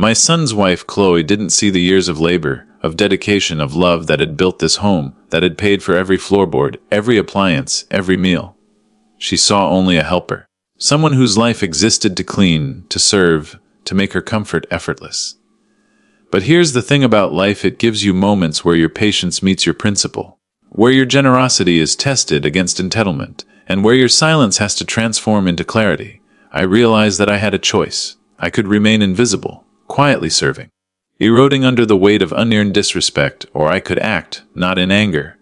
My son's wife, Chloe, didn't see the years of labor, of dedication, of love that had built this home, that had paid for every floorboard, every appliance, every meal. She saw only a helper. Someone whose life existed to clean, to serve, to make her comfort effortless. But here's the thing about life: it gives you moments where your patience meets your principle, where your generosity is tested against entitlement, and where your silence has to transform into clarity. I realized that I had a choice. I could remain invisible, quietly serving, eroding under the weight of unearned disrespect, or I could act, not in anger,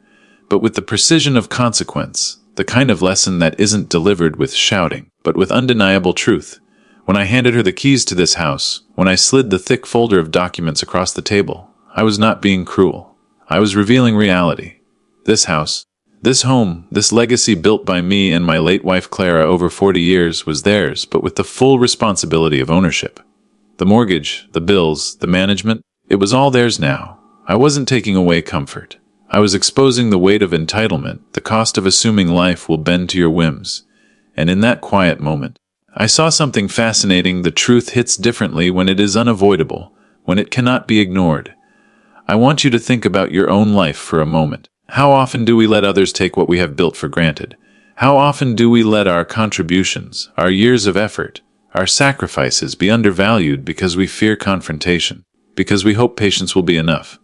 but with the precision of consequence, the kind of lesson that isn't delivered with shouting, but with undeniable truth. When I handed her the keys to this house, when I slid the thick folder of documents across the table, I was not being cruel. I was revealing reality. This house, this home, this legacy built by me and my late wife Clara over 40 years was theirs, but with the full responsibility of ownership. The mortgage, the bills, the management, it was all theirs now. I wasn't taking away comfort. I was exposing the weight of entitlement, the cost of assuming life will bend to your whims. And in that quiet moment, I saw something fascinating. The truth hits differently when it is unavoidable, when it cannot be ignored. I want you to think about your own life for a moment. How often do we let others take what we have built for granted? How often do we let our contributions, our years of effort, our sacrifices be undervalued because we fear confrontation, because we hope patience will be enough?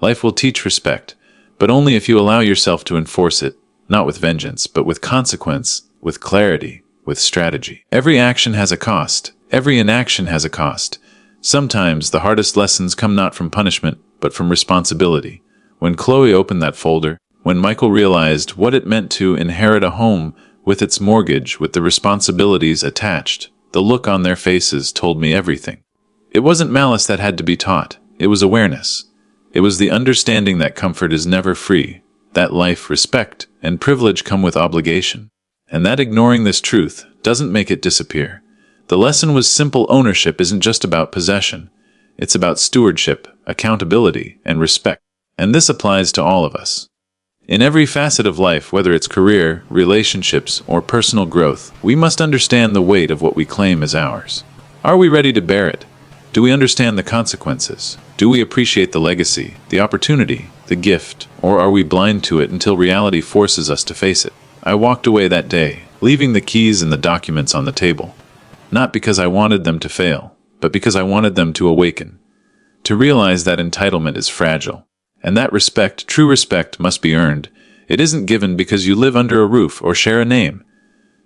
Life will teach respect, but only if you allow yourself to enforce it, not with vengeance, but with consequence, with clarity, with strategy. Every action has a cost. Every inaction has a cost. Sometimes the hardest lessons come not from punishment, but from responsibility. When Chloe opened that folder, when Michael realized what it meant to inherit a home with its mortgage, with the responsibilities attached, the look on their faces told me everything. It wasn't malice that had to be taught. It was awareness. It was the understanding that comfort is never free, that life, respect, and privilege come with obligation, and that ignoring this truth doesn't make it disappear. The lesson was simple: ownership isn't just about possession. It's about stewardship, accountability, and respect. And this applies to all of us. In every facet of life, whether it's career, relationships, or personal growth, we must understand the weight of what we claim as ours. Are we ready to bear it? Do we understand the consequences? Do we appreciate the legacy, the opportunity, the gift, or are we blind to it until reality forces us to face it? I walked away that day, leaving the keys and the documents on the table. Not because I wanted them to fail, but because I wanted them to awaken. To realize that entitlement is fragile. And that respect, true respect, must be earned. It isn't given because you live under a roof or share a name.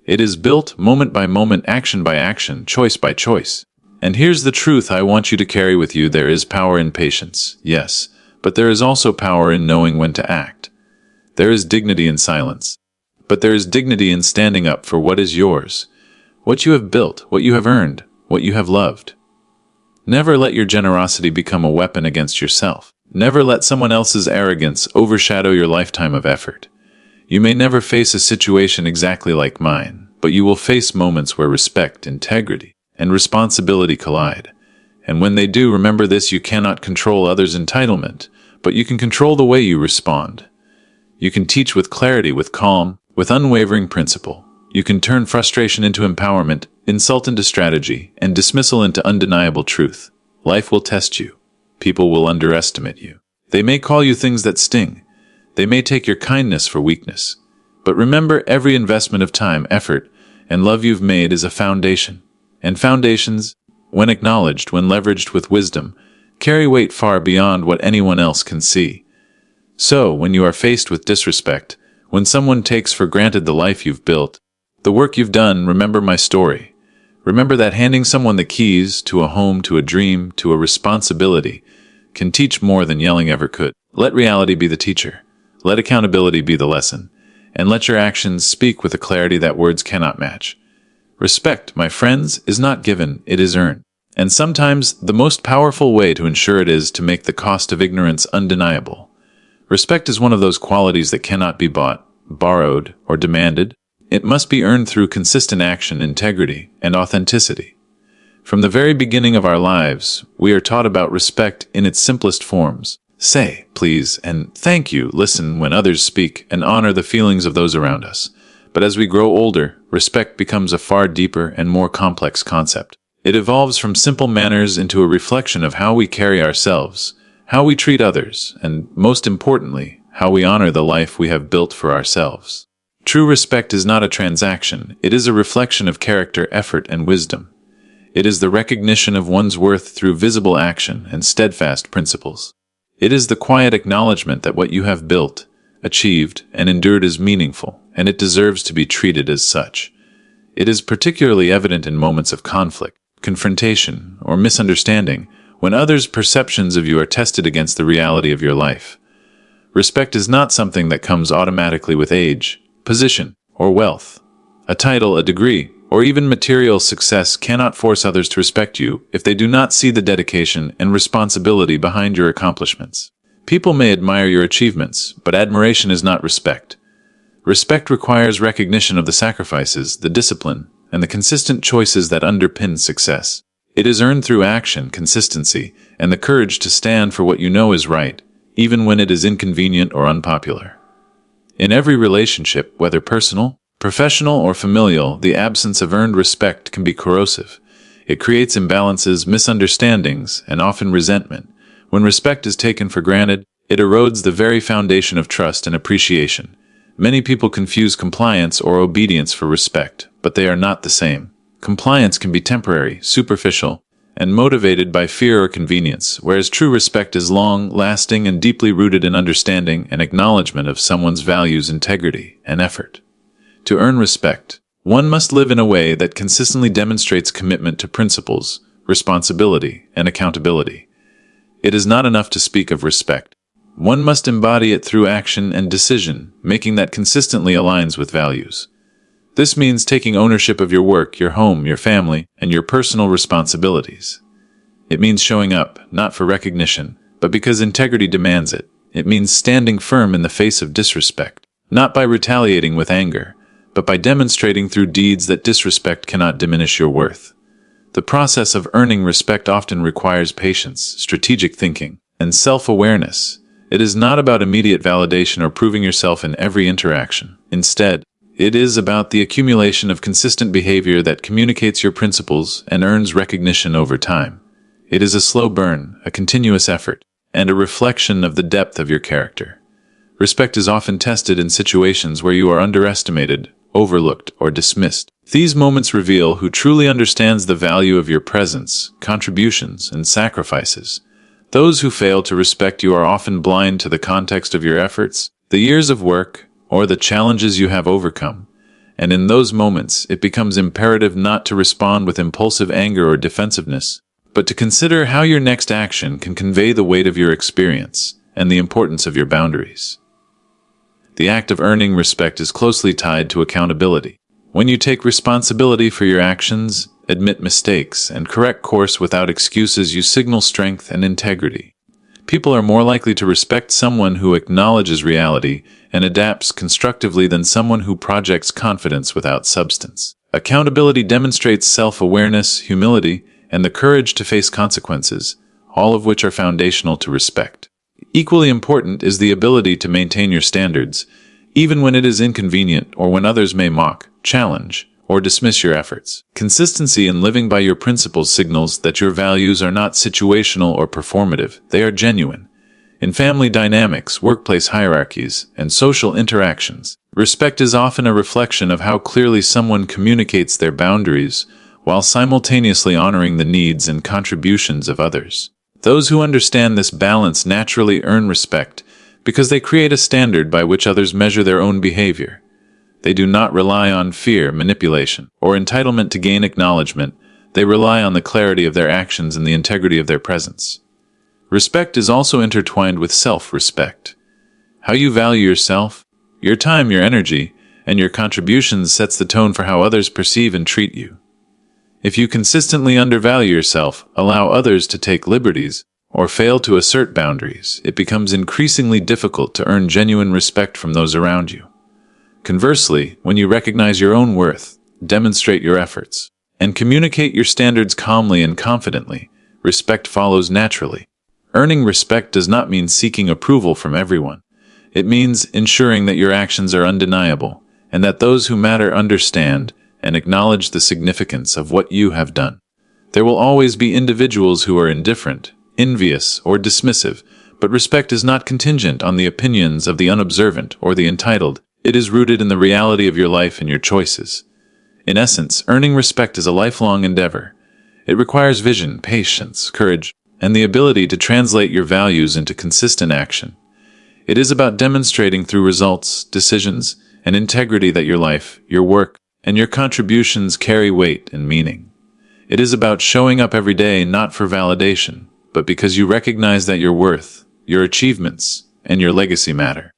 It is built moment by moment, action by action, choice by choice. And here's the truth I want you to carry with you: there is power in patience, yes, but there is also power in knowing when to act. There is dignity in silence, but there is dignity in standing up for what is yours, what you have built, what you have earned, what you have loved. Never let your generosity become a weapon against yourself. Never let someone else's arrogance overshadow your lifetime of effort. You may never face a situation exactly like mine, but you will face moments where respect, integrity, and responsibility collide. And when they do, remember this: you cannot control others' entitlement, but you can control the way you respond. You can teach with clarity, with calm, with unwavering principle. You can turn frustration into empowerment, insult into strategy, and dismissal into undeniable truth. Life will test you. People will underestimate you. They may call you things that sting. They may take your kindness for weakness. But remember, every investment of time, effort, and love you've made is a foundation. And foundations, when acknowledged, when leveraged with wisdom, carry weight far beyond what anyone else can see. So, when you are faced with disrespect, when someone takes for granted the life you've built, the work you've done, remember my story. Remember that handing someone the keys to a home, to a dream, to a responsibility can teach more than yelling ever could. Let reality be the teacher. Let accountability be the lesson. And let your actions speak with a clarity that words cannot match. Respect, my friends, is not given, it is earned. And sometimes the most powerful way to ensure it is to make the cost of ignorance undeniable. Respect is one of those qualities that cannot be bought, borrowed, or demanded. It must be earned through consistent action, integrity, and authenticity. From the very beginning of our lives, we are taught about respect in its simplest forms. Say, please, and thank you, listen when others speak, and honor the feelings of those around us. But as we grow older, respect becomes a far deeper and more complex concept. It evolves from simple manners into a reflection of how we carry ourselves, how we treat others, and, most importantly, how we honor the life we have built for ourselves. True respect is not a transaction, it is a reflection of character, effort, and wisdom. It is the recognition of one's worth through visible action and steadfast principles. It is the quiet acknowledgement that what you have built, achieved, and endured is meaningful, and it deserves to be treated as such. It is particularly evident in moments of conflict, confrontation, or misunderstanding, when others' perceptions of you are tested against the reality of your life. Respect is not something that comes automatically with age, position, or wealth. A title, a degree, or even material success cannot force others to respect you if they do not see the dedication and responsibility behind your accomplishments. People may admire your achievements, but admiration is not respect. Respect requires recognition of the sacrifices, the discipline, and the consistent choices that underpin success. It is earned through action, consistency, and the courage to stand for what you know is right, even when it is inconvenient or unpopular. In every relationship, whether personal, professional, or familial, the absence of earned respect can be corrosive. It creates imbalances, misunderstandings, and often resentment. When respect is taken for granted, it erodes the very foundation of trust and appreciation. Many people confuse compliance or obedience for respect, but they are not the same. Compliance can be temporary, superficial, and motivated by fear or convenience, whereas true respect is long-lasting and deeply rooted in understanding and acknowledgement of someone's values, integrity, and effort. To earn respect, one must live in a way that consistently demonstrates commitment to principles, responsibility, and accountability. It is not enough to speak of respect. One must embody it through action and decision, making that consistently aligns with values. This means taking ownership of your work, your home, your family, and your personal responsibilities. It means showing up, not for recognition, but because integrity demands it. It means standing firm in the face of disrespect, not by retaliating with anger, but by demonstrating through deeds that disrespect cannot diminish your worth. The process of earning respect often requires patience, strategic thinking, and self-awareness. It is not about immediate validation or proving yourself in every interaction. Instead, it is about the accumulation of consistent behavior that communicates your principles and earns recognition over time. It is a slow burn, a continuous effort, and a reflection of the depth of your character. Respect is often tested in situations where you are underestimated, overlooked, or dismissed. These moments reveal who truly understands the value of your presence, contributions, and sacrifices. Those who fail to respect you are often blind to the context of your efforts, the years of work, or the challenges you have overcome. And in those moments, it becomes imperative not to respond with impulsive anger or defensiveness, but to consider how your next action can convey the weight of your experience and the importance of your boundaries. The act of earning respect is closely tied to accountability. When you take responsibility for your actions, admit mistakes, and correct course without excuses, you signal strength and integrity. People are more likely to respect someone who acknowledges reality and adapts constructively than someone who projects confidence without substance. Accountability demonstrates self-awareness, humility, and the courage to face consequences, all of which are foundational to respect. Equally important is the ability to maintain your standards, even when it is inconvenient or when others may mock, challenge, or dismiss your efforts. Consistency in living by your principles signals that your values are not situational or performative, they are genuine. In family dynamics, workplace hierarchies, and social interactions, respect is often a reflection of how clearly someone communicates their boundaries while simultaneously honoring the needs and contributions of others. Those who understand this balance naturally earn respect because they create a standard by which others measure their own behavior. They do not rely on fear, manipulation, or entitlement to gain acknowledgement. They rely on the clarity of their actions and the integrity of their presence. Respect is also intertwined with self-respect. How you value yourself, your time, your energy, and your contributions sets the tone for how others perceive and treat you. If you consistently undervalue yourself, allow others to take liberties, or fail to assert boundaries, it becomes increasingly difficult to earn genuine respect from those around you. Conversely, when you recognize your own worth, demonstrate your efforts, and communicate your standards calmly and confidently, respect follows naturally. Earning respect does not mean seeking approval from everyone. It means ensuring that your actions are undeniable, and that those who matter understand and acknowledge the significance of what you have done. There will always be individuals who are indifferent, envious, or dismissive, but respect is not contingent on the opinions of the unobservant or the entitled. It is rooted in the reality of your life and your choices. In essence, earning respect is a lifelong endeavor. It requires vision, patience, courage, and the ability to translate your values into consistent action. It is about demonstrating through results, decisions, and integrity that your life, your work, and your contributions carry weight and meaning. It is about showing up every day not for validation, but because you recognize that your worth, your achievements, and your legacy matter.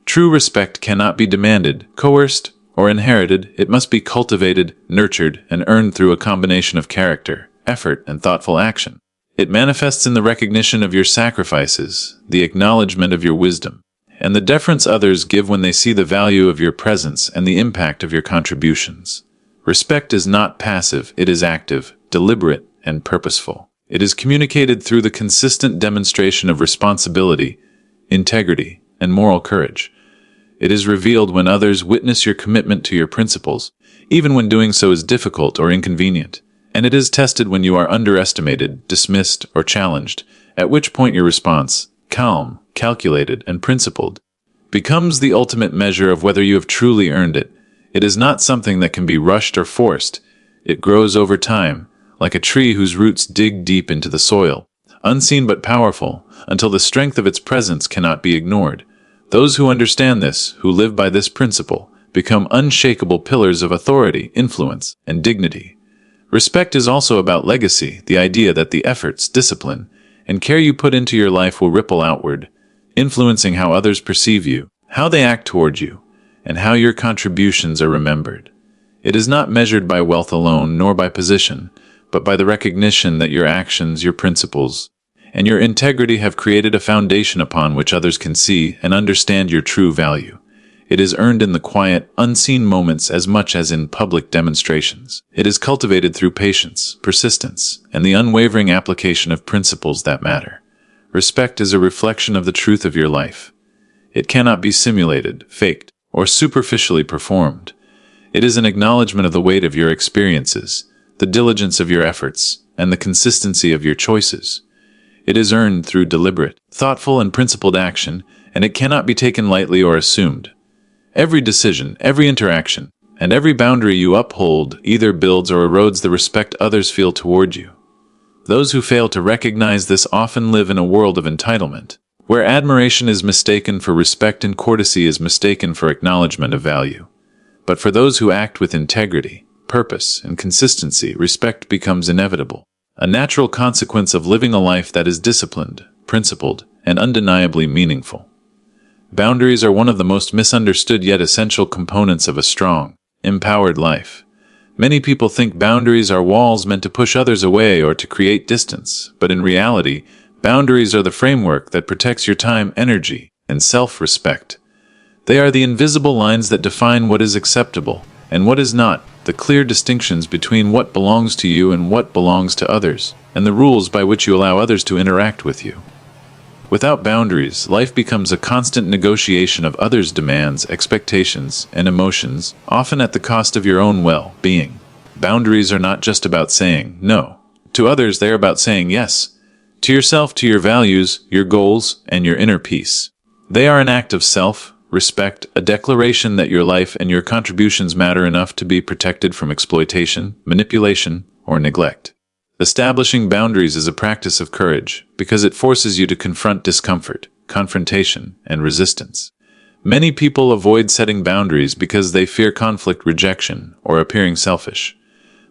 True respect cannot be demanded, coerced, or inherited. It must be cultivated, nurtured, and earned through a combination of character, effort, and thoughtful action. It manifests in the recognition of your sacrifices, the acknowledgement of your wisdom, and the deference others give when they see the value of your presence and the impact of your contributions. Respect is not passive, it is active, deliberate, and purposeful. It is communicated through the consistent demonstration of responsibility, integrity, and moral courage. It is revealed when others witness your commitment to your principles, even when doing so is difficult or inconvenient. And it is tested when you are underestimated, dismissed, or challenged, at which point your response, calm, calculated, and principled, becomes the ultimate measure of whether you have truly earned it. It is not something that can be rushed or forced. It grows over time, like a tree whose roots dig deep into the soil, unseen but powerful, until the strength of its presence cannot be ignored. Those who understand this, who live by this principle, become unshakable pillars of authority, influence, and dignity. Respect is also about legacy, the idea that the efforts, discipline, and care you put into your life will ripple outward, influencing how others perceive you, how they act toward you, and how your contributions are remembered. It is not measured by wealth alone, nor by position, but by the recognition that your actions, your principles, and your integrity have created a foundation upon which others can see and understand your true value. It is earned in the quiet, unseen moments as much as in public demonstrations. It is cultivated through patience, persistence, and the unwavering application of principles that matter. Respect is a reflection of the truth of your life. It cannot be simulated, faked, or superficially performed. It is an acknowledgement of the weight of your experiences, the diligence of your efforts, and the consistency of your choices. It is earned through deliberate, thoughtful, and principled action, and it cannot be taken lightly or assumed. Every decision, every interaction, and every boundary you uphold either builds or erodes the respect others feel toward you. Those who fail to recognize this often live in a world of entitlement, where admiration is mistaken for respect and courtesy is mistaken for acknowledgement of value. But for those who act with integrity, purpose, and consistency, respect becomes inevitable, a natural consequence of living a life that is disciplined, principled, and undeniably meaningful. Boundaries are one of the most misunderstood yet essential components of a strong, empowered life. Many people think boundaries are walls meant to push others away or to create distance, but in reality, boundaries are the framework that protects your time, energy, and self-respect. They are the invisible lines that define what is acceptable and what is not, the clear distinctions between what belongs to you and what belongs to others, and the rules by which you allow others to interact with you. Without boundaries, life becomes a constant negotiation of others' demands, expectations, and emotions, often at the cost of your own well-being. Boundaries are not just about saying no. To others, they are about saying yes. To yourself, to your values, your goals, and your inner peace. They are an act of self-respect, a declaration that your life and your contributions matter enough to be protected from exploitation, manipulation, or neglect. Establishing boundaries is a practice of courage because it forces you to confront discomfort, confrontation, and resistance. Many people avoid setting boundaries because they fear conflict, rejection, or appearing selfish.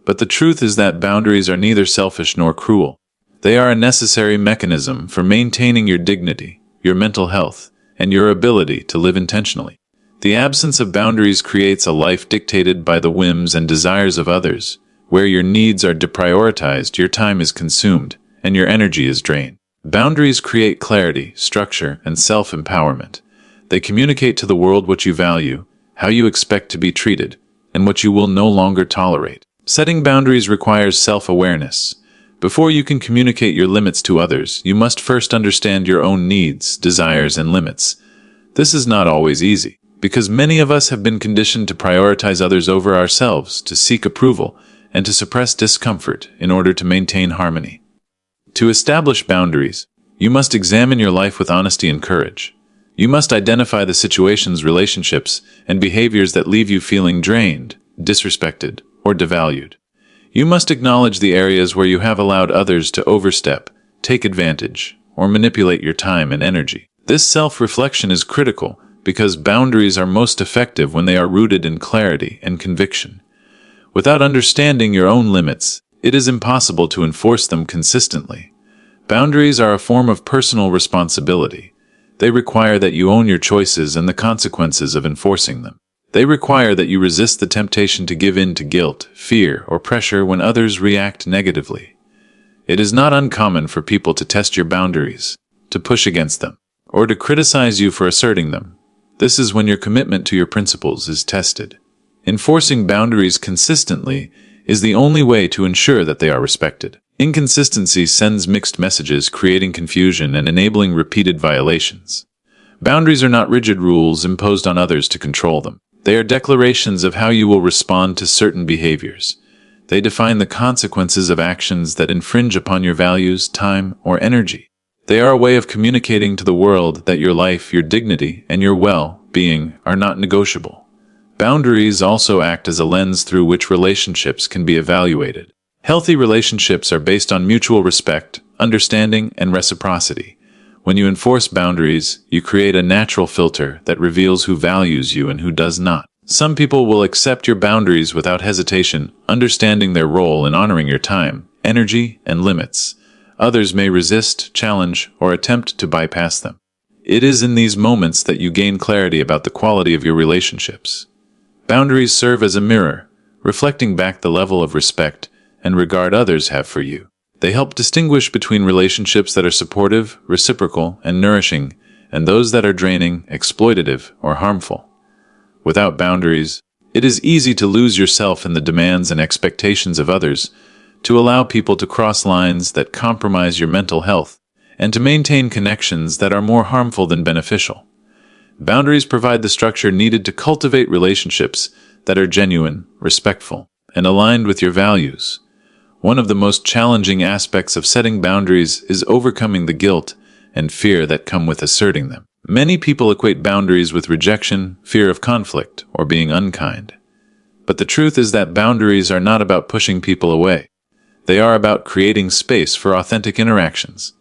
But the truth is that boundaries are neither selfish nor cruel. They are a necessary mechanism for maintaining your dignity, your mental health, and your ability to live intentionally. The absence of boundaries creates a life dictated by the whims and desires of others, where your needs are deprioritized, your time is consumed, and your energy is drained. Boundaries create clarity, structure, and self-empowerment. They communicate to the world what you value, how you expect to be treated, and what you will no longer tolerate. Setting boundaries requires self-awareness. Before you can communicate your limits to others, you must first understand your own needs, desires, and limits. This is not always easy, because many of us have been conditioned to prioritize others over ourselves, to seek approval, and to suppress discomfort in order to maintain harmony. To establish boundaries, you must examine your life with honesty and courage. You must identify the situations, relationships, and behaviors that leave you feeling drained, disrespected, or devalued. You must acknowledge the areas where you have allowed others to overstep, take advantage, or manipulate your time and energy. This self-reflection is critical because boundaries are most effective when they are rooted in clarity and conviction. Without understanding your own limits, it is impossible to enforce them consistently. Boundaries are a form of personal responsibility. They require that you own your choices and the consequences of enforcing them. They require that you resist the temptation to give in to guilt, fear, or pressure when others react negatively. It is not uncommon for people to test your boundaries, to push against them, or to criticize you for asserting them. This is when your commitment to your principles is tested. Enforcing boundaries consistently is the only way to ensure that they are respected. Inconsistency sends mixed messages, creating confusion and enabling repeated violations. Boundaries are not rigid rules imposed on others to control them. They are declarations of how you will respond to certain behaviors. They define the consequences of actions that infringe upon your values, time, or energy. They are a way of communicating to the world that your life, your dignity, and your well-being are not negotiable. Boundaries also act as a lens through which relationships can be evaluated. Healthy relationships are based on mutual respect, understanding, and reciprocity. When you enforce boundaries, you create a natural filter that reveals who values you and who does not. Some people will accept your boundaries without hesitation, understanding their role in honoring your time, energy, and limits. Others may resist, challenge, or attempt to bypass them. It is in these moments that you gain clarity about the quality of your relationships. Boundaries serve as a mirror, reflecting back the level of respect and regard others have for you. They help distinguish between relationships that are supportive, reciprocal, and nourishing, and those that are draining, exploitative, or harmful. Without boundaries, it is easy to lose yourself in the demands and expectations of others, to allow people to cross lines that compromise your mental health, and to maintain connections that are more harmful than beneficial. Boundaries provide the structure needed to cultivate relationships that are genuine, respectful, and aligned with your values. One of the most challenging aspects of setting boundaries is overcoming the guilt and fear that come with asserting them. Many people equate boundaries with rejection, fear of conflict, or being unkind. But the truth is that boundaries are not about pushing people away. They are about creating space for authentic interactions.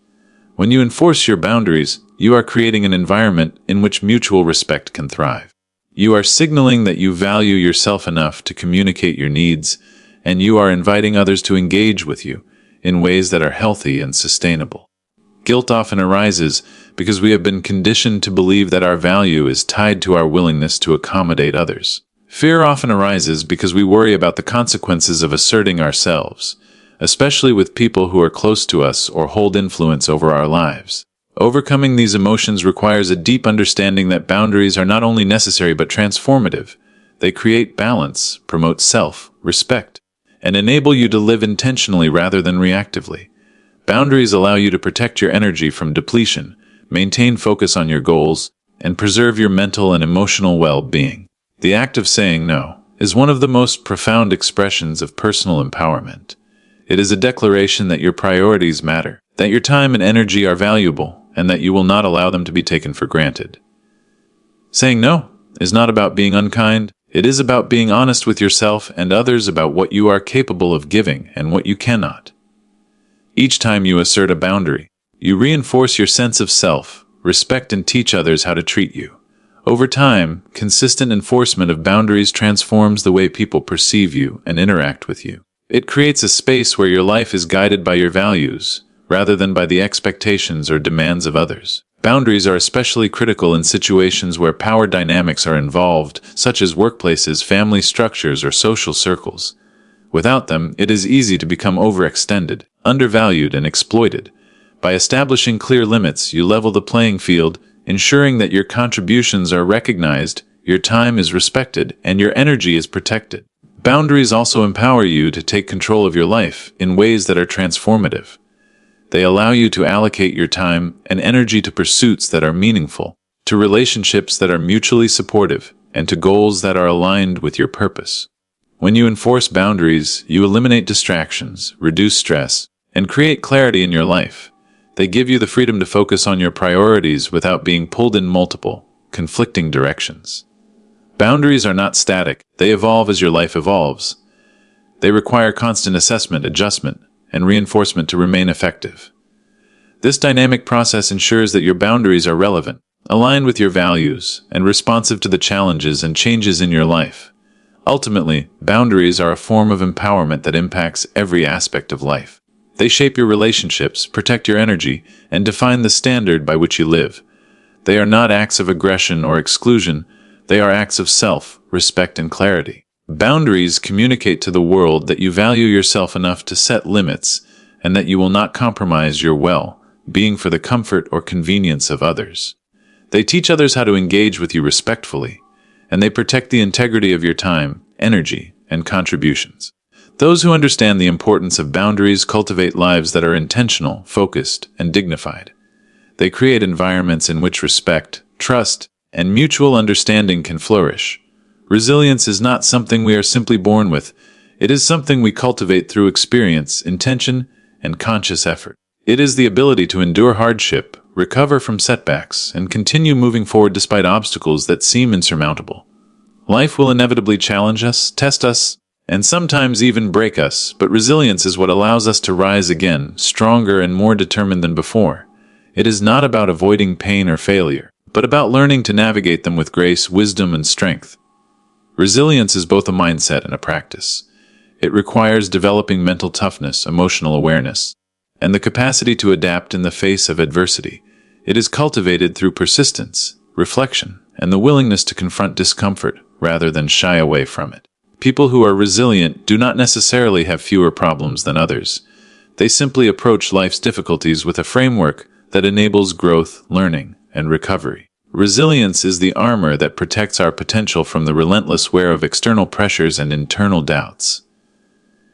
When you enforce your boundaries, you are creating an environment in which mutual respect can thrive. You are signaling that you value yourself enough to communicate your needs, and you are inviting others to engage with you in ways that are healthy and sustainable. Guilt often arises because we have been conditioned to believe that our value is tied to our willingness to accommodate others. Fear often arises because we worry about the consequences of asserting ourselves, especially with people who are close to us or hold influence over our lives. Overcoming these emotions requires a deep understanding that boundaries are not only necessary but transformative. They create balance, promote self-respect, and enable you to live intentionally rather than reactively. Boundaries allow you to protect your energy from depletion, maintain focus on your goals, and preserve your mental and emotional well-being. The act of saying no is one of the most profound expressions of personal empowerment. It is a declaration that your priorities matter, that your time and energy are valuable, and that you will not allow them to be taken for granted. Saying no is not about being unkind. It is about being honest with yourself and others about what you are capable of giving and what you cannot. Each time you assert a boundary, you reinforce your sense of self, respect, and teach others how to treat you. Over time, consistent enforcement of boundaries transforms the way people perceive you and interact with you. It creates a space where your life is guided by your values, rather than by the expectations or demands of others. Boundaries are especially critical in situations where power dynamics are involved, such as workplaces, family structures, or social circles. Without them, it is easy to become overextended, undervalued, and exploited. By establishing clear limits, you level the playing field, ensuring that your contributions are recognized, your time is respected, and your energy is protected. Boundaries also empower you to take control of your life in ways that are transformative. They allow you to allocate your time and energy to pursuits that are meaningful, to relationships that are mutually supportive, and to goals that are aligned with your purpose. When you enforce boundaries, you eliminate distractions, reduce stress, and create clarity in your life. They give you the freedom to focus on your priorities without being pulled in multiple, conflicting directions. Boundaries are not static, they evolve as your life evolves. They require constant assessment, adjustment, and reinforcement to remain effective. This dynamic process ensures that your boundaries are relevant, aligned with your values, and responsive to the challenges and changes in your life. Ultimately, boundaries are a form of empowerment that impacts every aspect of life. They shape your relationships, protect your energy, and define the standard by which you live. They are not acts of aggression or exclusion, they are acts of self-respect and clarity. Boundaries communicate to the world that you value yourself enough to set limits, and that you will not compromise your well-being for the comfort or convenience of others. They teach others how to engage with you respectfully, and they protect the integrity of your time, energy, and contributions. Those who understand the importance of boundaries cultivate lives that are intentional, focused, and dignified. They create environments in which respect, trust, and mutual understanding can flourish. Resilience is not something we are simply born with. It is something we cultivate through experience, intention, and conscious effort. It is the ability to endure hardship, recover from setbacks, and continue moving forward despite obstacles that seem insurmountable. Life will inevitably challenge us, test us, and sometimes even break us, but resilience is what allows us to rise again, stronger and more determined than before. It is not about avoiding pain or failure, but about learning to navigate them with grace, wisdom, and strength. Resilience is both a mindset and a practice. It requires developing mental toughness, emotional awareness, and the capacity to adapt in the face of adversity. It is cultivated through persistence, reflection, and the willingness to confront discomfort rather than shy away from it. People who are resilient do not necessarily have fewer problems than others. They simply approach life's difficulties with a framework that enables growth, learning, and recovery. Resilience is the armor that protects our potential from the relentless wear of external pressures and internal doubts.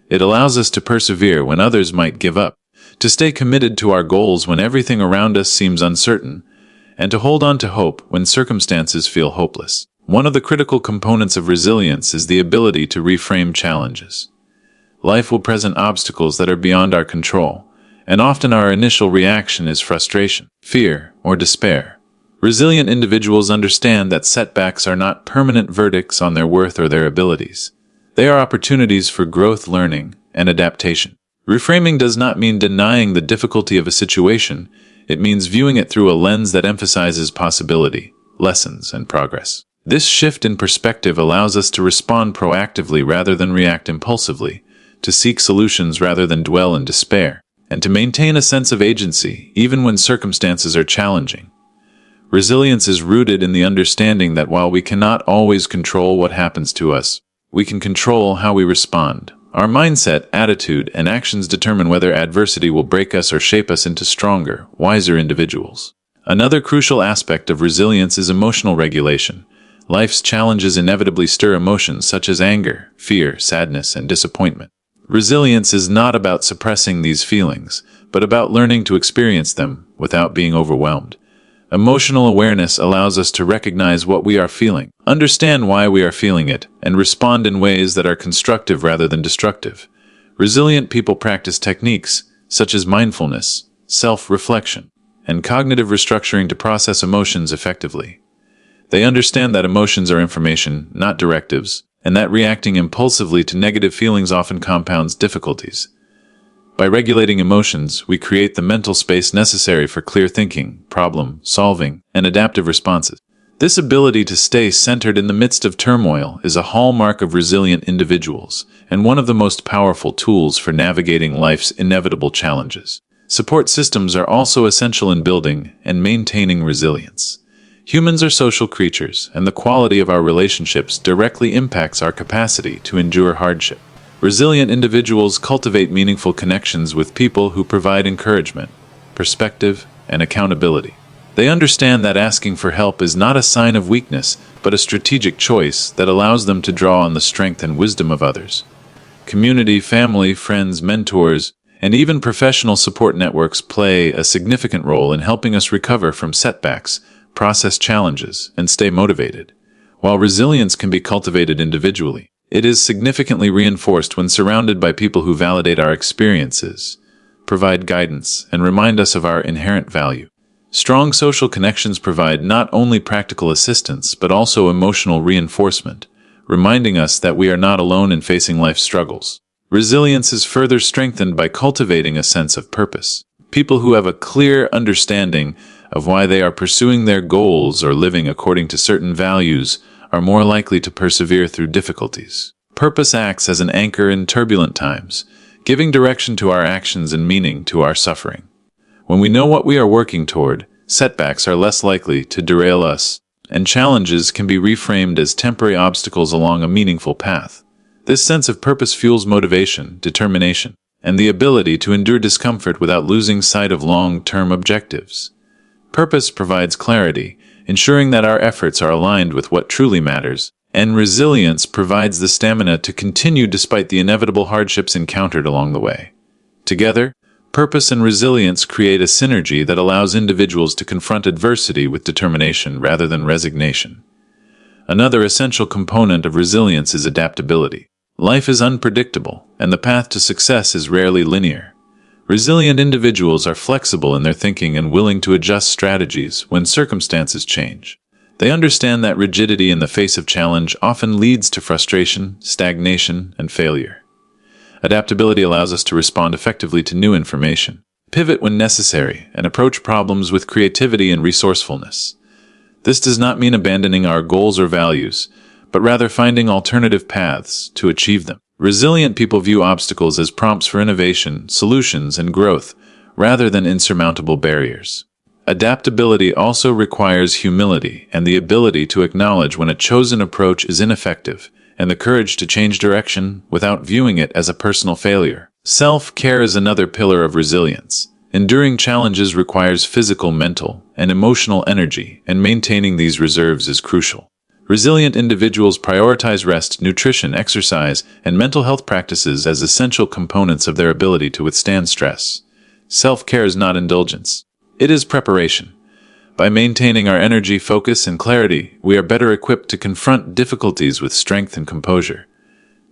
It allows us to persevere when others might give up, to stay committed to our goals when everything around us seems uncertain, and to hold on to hope when circumstances feel hopeless. One of the critical components of resilience is the ability to reframe challenges. Life will present obstacles that are beyond our control, and often our initial reaction is frustration, fear, or despair. Resilient individuals understand that setbacks are not permanent verdicts on their worth or their abilities. They are opportunities for growth, learning, and adaptation. Reframing does not mean denying the difficulty of a situation. It means viewing it through a lens that emphasizes possibility, lessons, and progress. This shift in perspective allows us to respond proactively rather than react impulsively, to seek solutions rather than dwell in despair, and to maintain a sense of agency even when circumstances are challenging. Resilience is rooted in the understanding that while we cannot always control what happens to us, we can control how we respond. Our mindset, attitude, and actions determine whether adversity will break us or shape us into stronger, wiser individuals. Another crucial aspect of resilience is emotional regulation. Life's challenges inevitably stir emotions such as anger, fear, sadness, and disappointment. Resilience is not about suppressing these feelings, but about learning to experience them without being overwhelmed. Emotional awareness allows us to recognize what we are feeling, understand why we are feeling it, and respond in ways that are constructive rather than destructive. Resilient people practice techniques such as mindfulness, self-reflection, and cognitive restructuring to process emotions effectively. They understand that emotions are information, not directives, and that reacting impulsively to negative feelings often compounds difficulties. By regulating emotions, we create the mental space necessary for clear thinking, problem solving, and adaptive responses. This ability to stay centered in the midst of turmoil is a hallmark of resilient individuals, and one of the most powerful tools for navigating life's inevitable challenges. Support systems are also essential in building and maintaining resilience. Humans are social creatures, and the quality of our relationships directly impacts our capacity to endure hardship. Resilient individuals cultivate meaningful connections with people who provide encouragement, perspective, and accountability. They understand that asking for help is not a sign of weakness, but a strategic choice that allows them to draw on the strength and wisdom of others. Community, family, friends, mentors, and even professional support networks play a significant role in helping us recover from setbacks, process challenges, and stay motivated. While resilience can be cultivated individually, It is significantly reinforced when surrounded by people who validate our experiences, provide guidance, and remind us of our inherent value. Strong social connections provide not only practical assistance but also emotional reinforcement, reminding us that we are not alone in facing life's struggles. Resilience is further strengthened by cultivating a sense of purpose. People who have a clear understanding of why they are pursuing their goals or living according to certain values are more likely to persevere through difficulties. Purpose acts as an anchor in turbulent times, giving direction to our actions and meaning to our suffering. When we know what we are working toward, setbacks are less likely to derail us, and challenges can be reframed as temporary obstacles along a meaningful path. This sense of purpose fuels motivation, determination, and the ability to endure discomfort without losing sight of long-term objectives. Purpose provides clarity, ensuring that our efforts are aligned with what truly matters, and resilience provides the stamina to continue despite the inevitable hardships encountered along the way. Together, purpose and resilience create a synergy that allows individuals to confront adversity with determination rather than resignation. Another essential component of resilience is adaptability. Life is unpredictable, and the path to success is rarely linear. Resilient individuals are flexible in their thinking and willing to adjust strategies when circumstances change. They understand that rigidity in the face of challenge often leads to frustration, stagnation, and failure. Adaptability allows us to respond effectively to new information, pivot when necessary, and approach problems with creativity and resourcefulness. This does not mean abandoning our goals or values, but rather finding alternative paths to achieve them. Resilient people view obstacles as prompts for innovation, solutions, and growth, rather than insurmountable barriers. Adaptability also requires humility and the ability to acknowledge when a chosen approach is ineffective, and the courage to change direction without viewing it as a personal failure. Self-care is another pillar of resilience. Enduring challenges requires physical, mental, and emotional energy, and maintaining these reserves is crucial. Resilient individuals prioritize rest, nutrition, exercise, and mental health practices as essential components of their ability to withstand stress. Self-care is not indulgence. It is preparation. By maintaining our energy, focus, and clarity, we are better equipped to confront difficulties with strength and composure.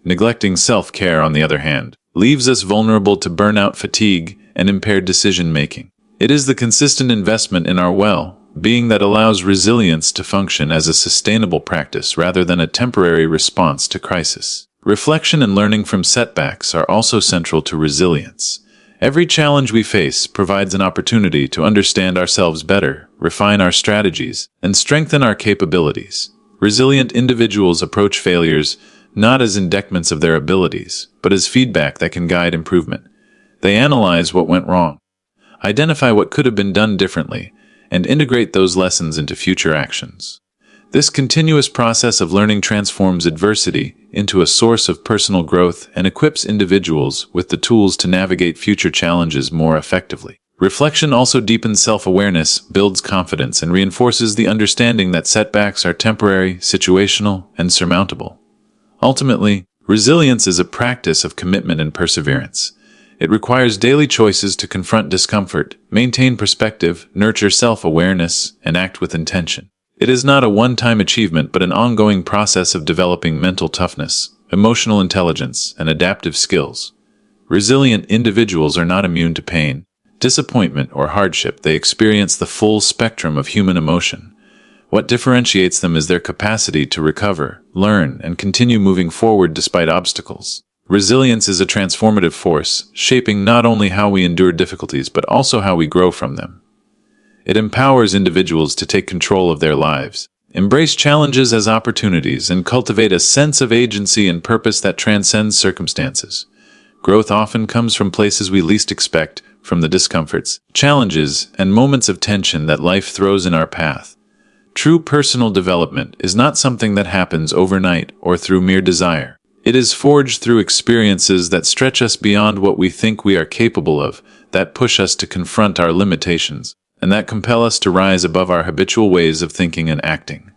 Neglecting self-care, on the other hand, leaves us vulnerable to burnout, fatigue, and impaired decision-making. It is the consistent investment in our well-being that allows resilience to function as a sustainable practice rather than a temporary response to crisis. Reflection and learning from setbacks are also central to resilience. Every challenge we face provides an opportunity to understand ourselves better, refine our strategies, and strengthen our capabilities. Resilient individuals approach failures not as indictments of their abilities, but as feedback that can guide improvement. They analyze what went wrong, identify what could have been done differently, and integrate those lessons into future actions. This continuous process of learning transforms adversity into a source of personal growth and equips individuals with the tools to navigate future challenges more effectively. Reflection also deepens self-awareness, builds confidence, and reinforces the understanding that setbacks are temporary, situational, and surmountable. Ultimately, resilience is a practice of commitment and perseverance. It requires daily choices to confront discomfort, maintain perspective, nurture self-awareness, and act with intention. It is not a one-time achievement but an ongoing process of developing mental toughness, emotional intelligence, and adaptive skills. Resilient individuals are not immune to pain, disappointment, or hardship. They experience the full spectrum of human emotion. What differentiates them is their capacity to recover, learn, and continue moving forward despite obstacles. Resilience is a transformative force, shaping not only how we endure difficulties but also how we grow from them. It empowers individuals to take control of their lives, embrace challenges as opportunities, and cultivate a sense of agency and purpose that transcends circumstances. Growth often comes from places we least expect, from the discomforts, challenges, and moments of tension that life throws in our path. True personal development is not something that happens overnight or through mere desire. It is forged through experiences that stretch us beyond what we think we are capable of, that push us to confront our limitations, and that compel us to rise above our habitual ways of thinking and acting.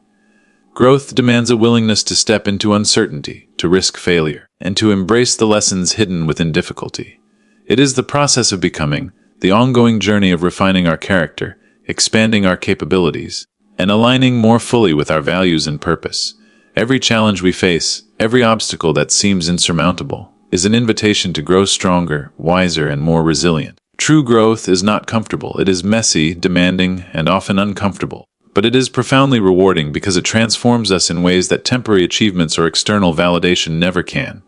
Growth demands a willingness to step into uncertainty, to risk failure, and to embrace the lessons hidden within difficulty. It is the process of becoming, the ongoing journey of refining our character, expanding our capabilities, and aligning more fully with our values and purpose. Every challenge we face, every obstacle that seems insurmountable, is an invitation to grow stronger, wiser, and more resilient. True growth is not comfortable. It is messy, demanding, and often uncomfortable. But it is profoundly rewarding because it transforms us in ways that temporary achievements or external validation never can.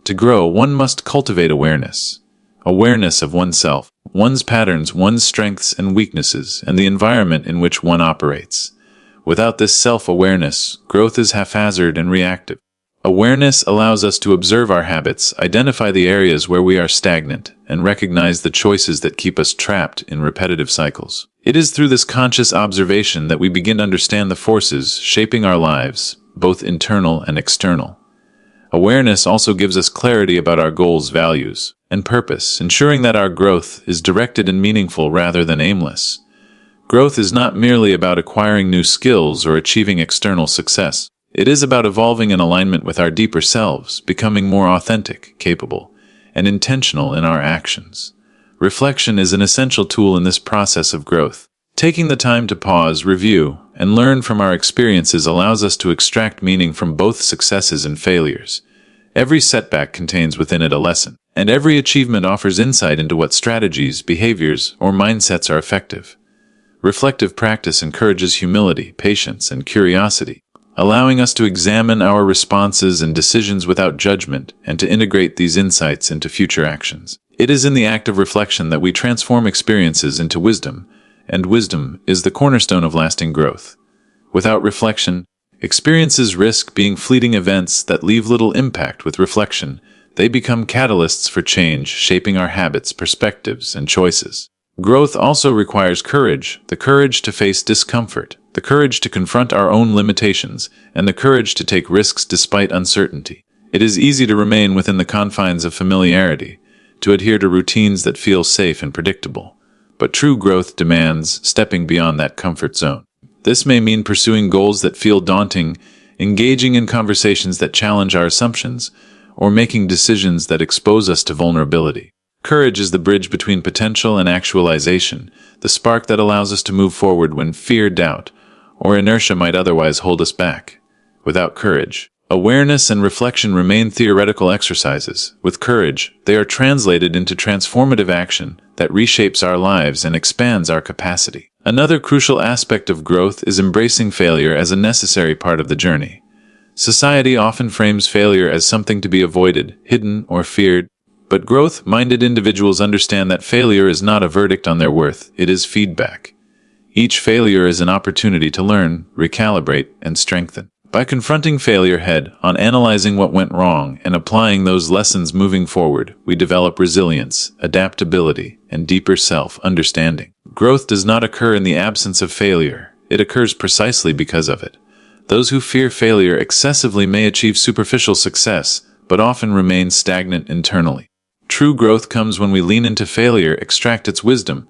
To grow, one must cultivate awareness. Awareness of oneself, one's patterns, one's strengths and weaknesses, and the environment in which one operates. Without this self-awareness, growth is haphazard and reactive. Awareness allows us to observe our habits, identify the areas where we are stagnant, and recognize the choices that keep us trapped in repetitive cycles. It is through this conscious observation that we begin to understand the forces shaping our lives, both internal and external. Awareness also gives us clarity about our goals, values, and purpose, ensuring that our growth is directed and meaningful rather than aimless. Growth is not merely about acquiring new skills or achieving external success. It is about evolving in alignment with our deeper selves, becoming more authentic, capable, and intentional in our actions. Reflection is an essential tool in this process of growth. Taking the time to pause, review, and learn from our experiences allows us to extract meaning from both successes and failures. Every setback contains within it a lesson, and every achievement offers insight into what strategies, behaviors, or mindsets are effective. Reflective practice encourages humility, patience, and curiosity, allowing us to examine our responses and decisions without judgment and to integrate these insights into future actions. It is in the act of reflection that we transform experiences into wisdom, and wisdom is the cornerstone of lasting growth. Without reflection, experiences risk being fleeting events that leave little impact. With reflection, they become catalysts for change, shaping our habits, perspectives, and choices. Growth also requires courage, the courage to face discomfort, the courage to confront our own limitations, and the courage to take risks despite uncertainty. It is easy to remain within the confines of familiarity, to adhere to routines that feel safe and predictable. But true growth demands stepping beyond that comfort zone. This may mean pursuing goals that feel daunting, engaging in conversations that challenge our assumptions, or making decisions that expose us to vulnerability. Courage is the bridge between potential and actualization, the spark that allows us to move forward when fear, doubt, or inertia might otherwise hold us back. Without courage, awareness and reflection remain theoretical exercises. With courage, they are translated into transformative action that reshapes our lives and expands our capacity. Another crucial aspect of growth is embracing failure as a necessary part of the journey. Society often frames failure as something to be avoided, hidden, or feared. But growth-minded individuals understand that failure is not a verdict on their worth, it is feedback. Each failure is an opportunity to learn, recalibrate, and strengthen. By confronting failure head-on, analyzing what went wrong, and applying those lessons moving forward, we develop resilience, adaptability, and deeper self-understanding. Growth does not occur in the absence of failure, it occurs precisely because of it. Those who fear failure excessively may achieve superficial success, but often remain stagnant internally. True growth comes when we lean into failure, extract its wisdom,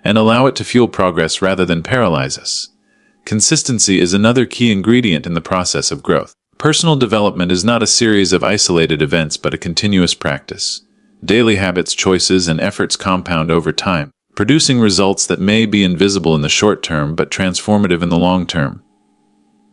and allow it to fuel progress rather than paralyze us. Consistency is another key ingredient in the process of growth. Personal development is not a series of isolated events but a continuous practice. Daily habits, choices, and efforts compound over time, producing results that may be invisible in the short term but transformative in the long term.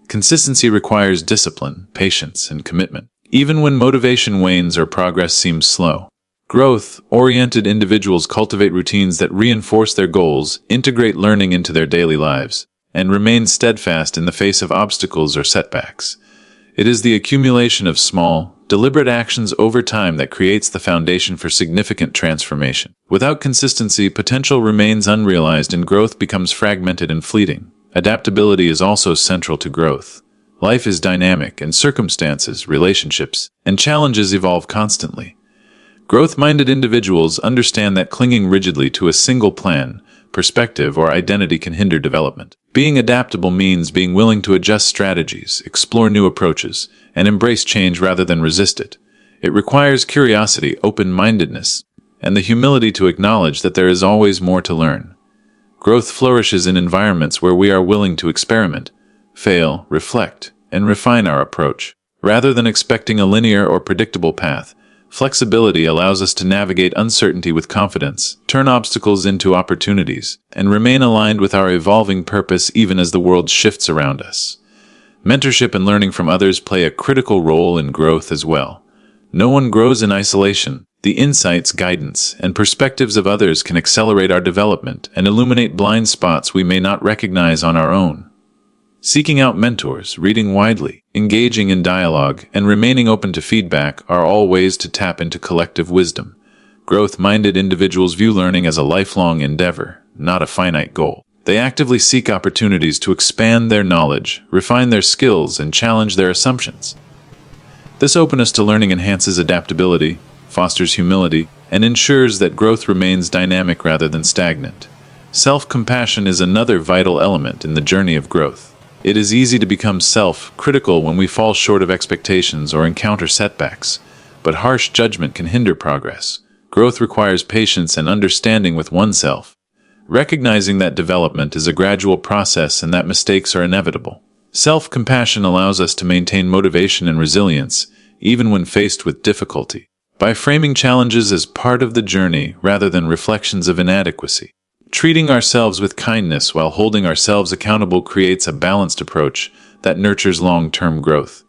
Consistency requires discipline, patience, and commitment, even when motivation wanes or progress seems slow. Growth-oriented individuals cultivate routines that reinforce their goals, integrate learning into their daily lives, and remain steadfast in the face of obstacles or setbacks. It is the accumulation of small, deliberate actions over time that creates the foundation for significant transformation. Without consistency, potential remains unrealized and growth becomes fragmented and fleeting. Adaptability is also central to growth. Life is dynamic, and circumstances, relationships, and challenges evolve constantly. Growth-minded individuals understand that clinging rigidly to a single plan, perspective, or identity can hinder development. Being adaptable means being willing to adjust strategies, explore new approaches, and embrace change rather than resist it. It requires curiosity, open-mindedness, and the humility to acknowledge that there is always more to learn. Growth flourishes in environments where we are willing to experiment, fail, reflect, and refine our approach. Rather than expecting a linear or predictable path, flexibility allows us to navigate uncertainty with confidence, turn obstacles into opportunities, and remain aligned with our evolving purpose even as the world shifts around us. Mentorship and learning from others play a critical role in growth as well. No one grows in isolation. The insights, guidance, and perspectives of others can accelerate our development and illuminate blind spots we may not recognize on our own. Seeking out mentors, reading widely, engaging in dialogue, and remaining open to feedback are all ways to tap into collective wisdom. Growth-minded individuals view learning as a lifelong endeavor, not a finite goal. They actively seek opportunities to expand their knowledge, refine their skills, and challenge their assumptions. This openness to learning enhances adaptability, fosters humility, and ensures that growth remains dynamic rather than stagnant. Self-compassion is another vital element in the journey of growth. It is easy to become self-critical when we fall short of expectations or encounter setbacks, but harsh judgment can hinder progress. Growth requires patience and understanding with oneself, recognizing that development is a gradual process and that mistakes are inevitable. Self-compassion allows us to maintain motivation and resilience, even when faced with difficulty, by framing challenges as part of the journey rather than reflections of inadequacy. Treating ourselves with kindness while holding ourselves accountable creates a balanced approach that nurtures long-term growth.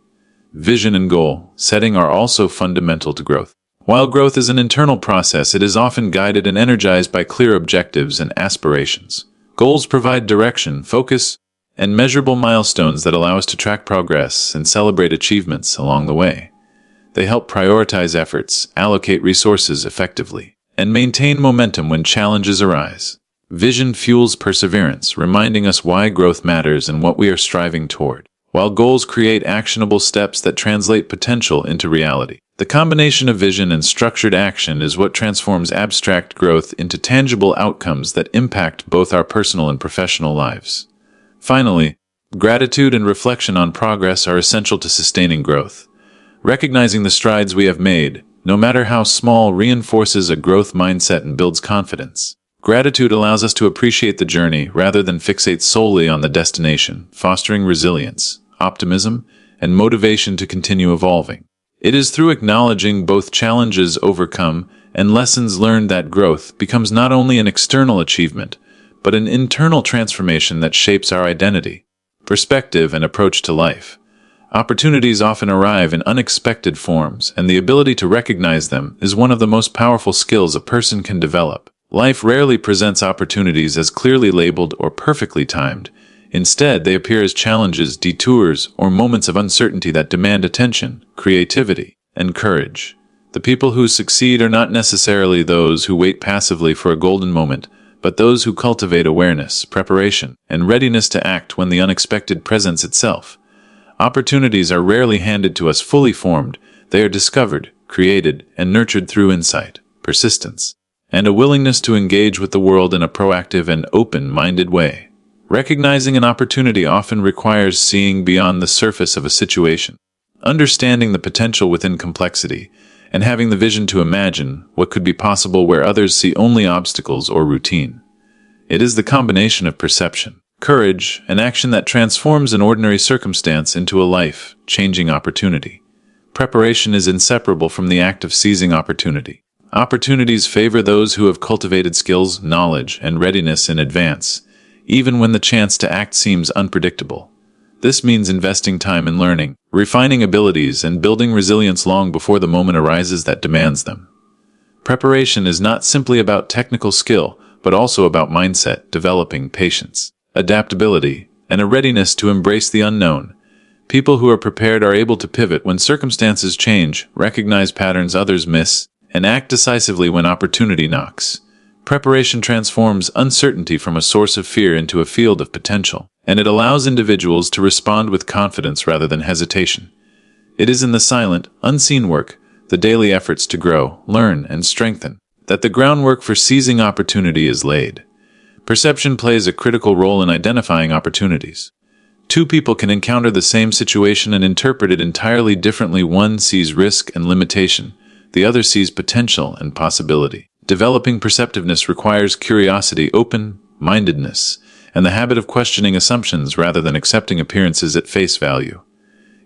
Vision and goal setting are also fundamental to growth. While growth is an internal process, it is often guided and energized by clear objectives and aspirations. Goals provide direction, focus, and measurable milestones that allow us to track progress and celebrate achievements along the way. They help prioritize efforts, allocate resources effectively, and maintain momentum when challenges arise. Vision fuels perseverance, reminding us why growth matters and what we are striving toward, while goals create actionable steps that translate potential into reality. The combination of vision and structured action is what transforms abstract growth into tangible outcomes that impact both our personal and professional lives. Finally, gratitude and reflection on progress are essential to sustaining growth. Recognizing the strides we have made, no matter how small, reinforces a growth mindset and builds confidence. Gratitude allows us to appreciate the journey rather than fixate solely on the destination, fostering resilience, optimism, and motivation to continue evolving. It is through acknowledging both challenges overcome and lessons learned that growth becomes not only an external achievement, but an internal transformation that shapes our identity, perspective, and approach to life. Opportunities often arrive in unexpected forms, and the ability to recognize them is one of the most powerful skills a person can develop. Life rarely presents opportunities as clearly labeled or perfectly timed. Instead, they appear as challenges, detours, or moments of uncertainty that demand attention, creativity, and courage. The people who succeed are not necessarily those who wait passively for a golden moment, but those who cultivate awareness, preparation, and readiness to act when the unexpected presents itself. Opportunities are rarely handed to us fully formed. They are discovered, created, and nurtured through insight, persistence, and a willingness to engage with the world in a proactive and open-minded way. Recognizing an opportunity often requires seeing beyond the surface of a situation, understanding the potential within complexity, and having the vision to imagine what could be possible where others see only obstacles or routine. It is the combination of perception, courage, and action that transforms an ordinary circumstance into a life-changing opportunity. Preparation is inseparable from the act of seizing opportunity. Opportunities favor those who have cultivated skills, knowledge, and readiness in advance, even when the chance to act seems unpredictable. This means investing time in learning, refining abilities, and building resilience long before the moment arises that demands them. Preparation is not simply about technical skill, but also about mindset, developing patience, adaptability, and a readiness to embrace the unknown. People who are prepared are able to pivot when circumstances change, recognize patterns others miss, and act decisively when opportunity knocks. Preparation transforms uncertainty from a source of fear into a field of potential, and it allows individuals to respond with confidence rather than hesitation. It is in the silent, unseen work, the daily efforts to grow, learn, and strengthen, that the groundwork for seizing opportunity is laid. Perception plays a critical role in identifying opportunities. Two people can encounter the same situation and interpret it entirely differently. One sees risk and limitation, the other sees potential and possibility. Developing perceptiveness requires curiosity, open-mindedness, and the habit of questioning assumptions rather than accepting appearances at face value.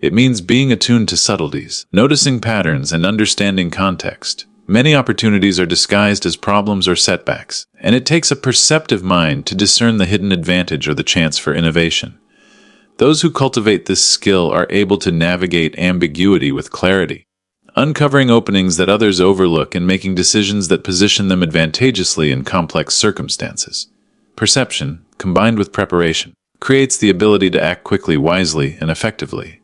It means being attuned to subtleties, noticing patterns, and understanding context. Many opportunities are disguised as problems or setbacks, and it takes a perceptive mind to discern the hidden advantage or the chance for innovation. Those who cultivate this skill are able to navigate ambiguity with clarity, uncovering openings that others overlook and making decisions that position them advantageously in complex circumstances. Perception, combined with preparation, creates the ability to act quickly, wisely, and effectively.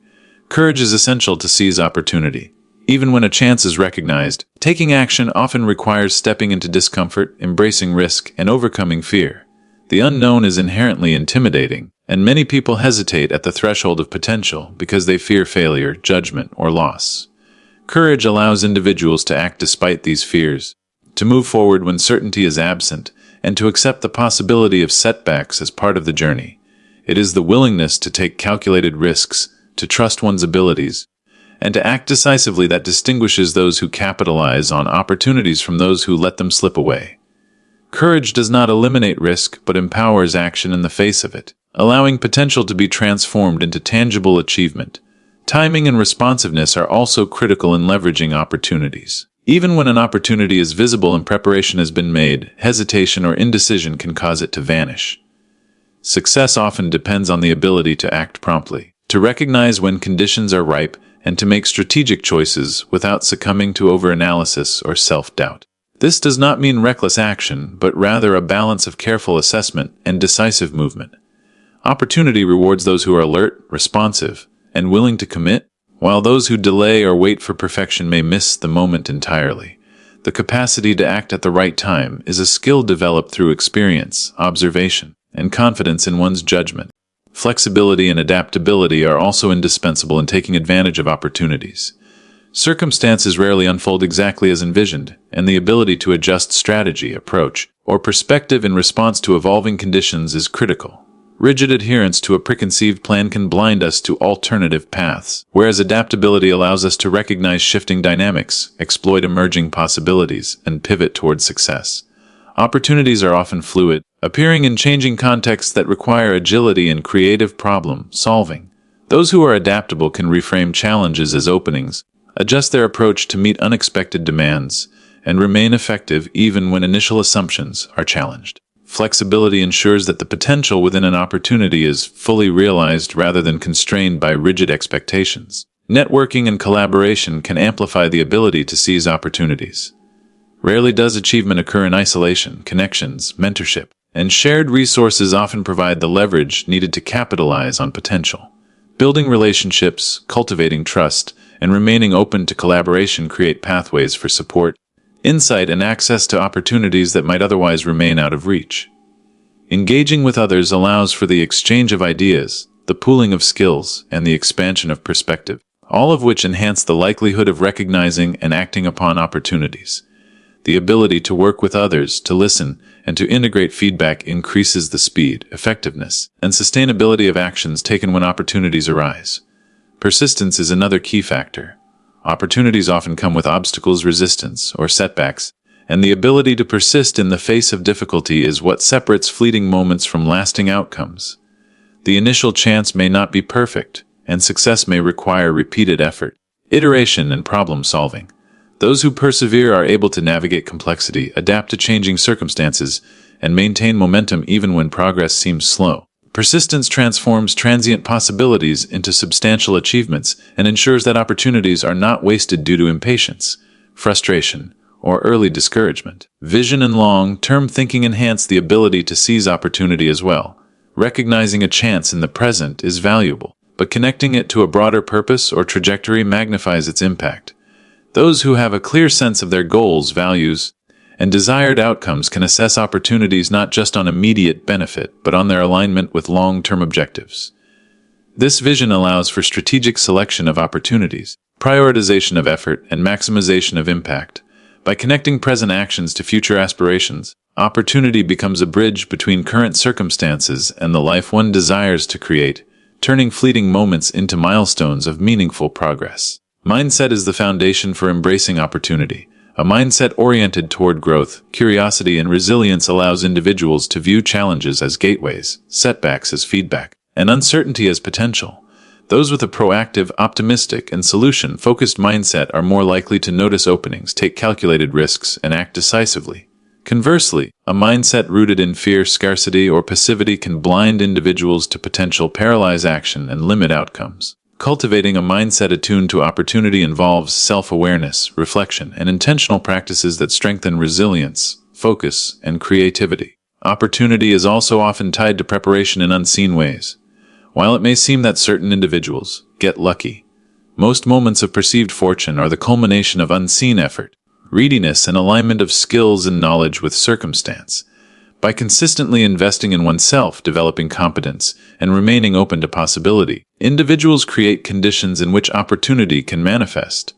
Courage is essential to seize opportunity. Even when a chance is recognized, taking action often requires stepping into discomfort, embracing risk, and overcoming fear. The unknown is inherently intimidating, and many people hesitate at the threshold of potential because they fear failure, judgment, or loss. Courage allows individuals to act despite these fears, to move forward when certainty is absent, and to accept the possibility of setbacks as part of the journey. It is the willingness to take calculated risks, to trust one's abilities, and to act decisively that distinguishes those who capitalize on opportunities from those who let them slip away. Courage does not eliminate risk but empowers action in the face of it, allowing potential to be transformed into tangible achievement. Timing and responsiveness are also critical in leveraging opportunities. Even when an opportunity is visible and preparation has been made, hesitation or indecision can cause it to vanish. Success often depends on the ability to act promptly, to recognize when conditions are ripe, and to make strategic choices without succumbing to overanalysis or self-doubt. This does not mean reckless action, but rather a balance of careful assessment and decisive movement. Opportunity rewards those who are alert, responsive, and willing to commit, while those who delay or wait for perfection may miss the moment entirely. The capacity to act at the right time is a skill developed through experience, observation, and confidence in one's judgment. Flexibility and adaptability are also indispensable in taking advantage of opportunities. Circumstances rarely unfold exactly as envisioned, and the ability to adjust strategy, approach, or perspective in response to evolving conditions is critical. Rigid adherence to a preconceived plan can blind us to alternative paths, whereas adaptability allows us to recognize shifting dynamics, exploit emerging possibilities, and pivot toward success. Opportunities are often fluid, appearing in changing contexts that require agility and creative problem solving. Those who are adaptable can reframe challenges as openings, adjust their approach to meet unexpected demands, and remain effective even when initial assumptions are challenged. Flexibility ensures that the potential within an opportunity is fully realized rather than constrained by rigid expectations. Networking and collaboration can amplify the ability to seize opportunities. Rarely does achievement occur in isolation. Connections, mentorship, and shared resources often provide the leverage needed to capitalize on potential. Building relationships, cultivating trust, and remaining open to collaboration create pathways for support, insight, and access to opportunities that might otherwise remain out of reach. Engaging with others allows for the exchange of ideas, the pooling of skills, and the expansion of perspective, all of which enhance the likelihood of recognizing and acting upon opportunities. The ability to work with others, to listen, and to integrate feedback increases the speed, effectiveness, and sustainability of actions taken when opportunities arise. Persistence is another key factor. Opportunities often come with obstacles, resistance, or setbacks, and the ability to persist in the face of difficulty is what separates fleeting moments from lasting outcomes. The initial chance may not be perfect, and success may require repeated effort, iteration, and problem solving. Those who persevere are able to navigate complexity, adapt to changing circumstances, and maintain momentum even when progress seems slow. Persistence transforms transient possibilities into substantial achievements and ensures that opportunities are not wasted due to impatience, frustration, or early discouragement. Vision and long-term thinking enhance the ability to seize opportunity as well. Recognizing a chance in the present is valuable, but connecting it to a broader purpose or trajectory magnifies its impact. Those who have a clear sense of their goals, values, and desired outcomes can assess opportunities not just on immediate benefit, but on their alignment with long-term objectives. This vision allows for strategic selection of opportunities, prioritization of effort, and maximization of impact. By connecting present actions to future aspirations, opportunity becomes a bridge between current circumstances and the life one desires to create, turning fleeting moments into milestones of meaningful progress. Mindset is the foundation for embracing opportunity. A mindset oriented toward growth, curiosity, and resilience allows individuals to view challenges as gateways, setbacks as feedback, and uncertainty as potential. Those with a proactive, optimistic, and solution-focused mindset are more likely to notice openings, take calculated risks, and act decisively. Conversely, a mindset rooted in fear, scarcity, or passivity can blind individuals to potential, paralyze action, and limit outcomes. Cultivating a mindset attuned to opportunity involves self-awareness, reflection, and intentional practices that strengthen resilience, focus, and creativity. Opportunity is also often tied to preparation in unseen ways. While it may seem that certain individuals get lucky, most moments of perceived fortune are the culmination of unseen effort, readiness, and alignment of skills and knowledge with circumstance. By consistently investing in oneself, developing competence, and remaining open to possibility, individuals create conditions in which opportunity can manifest.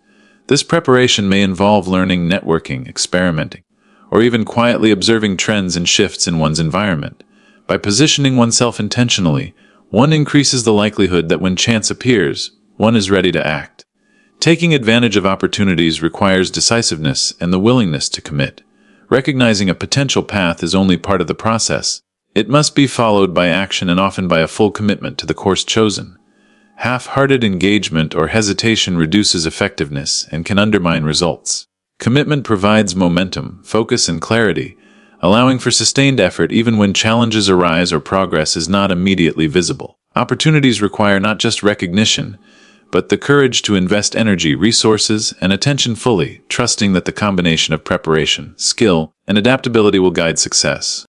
This preparation may involve learning, networking, experimenting, or even quietly observing trends and shifts in one's environment. By positioning oneself intentionally, one increases the likelihood that when chance appears, one is ready to act. Taking advantage of opportunities requires decisiveness and the willingness to commit. Recognizing a potential path is only part of the process. It must be followed by action and often by a full commitment to the course chosen. Half-hearted engagement or hesitation reduces effectiveness and can undermine results. Commitment provides momentum, focus, and clarity, allowing for sustained effort even when challenges arise or progress is not immediately visible. Opportunities require not just recognition, but the courage to invest energy, resources, and attention fully, trusting that the combination of preparation, skill, and adaptability will guide success.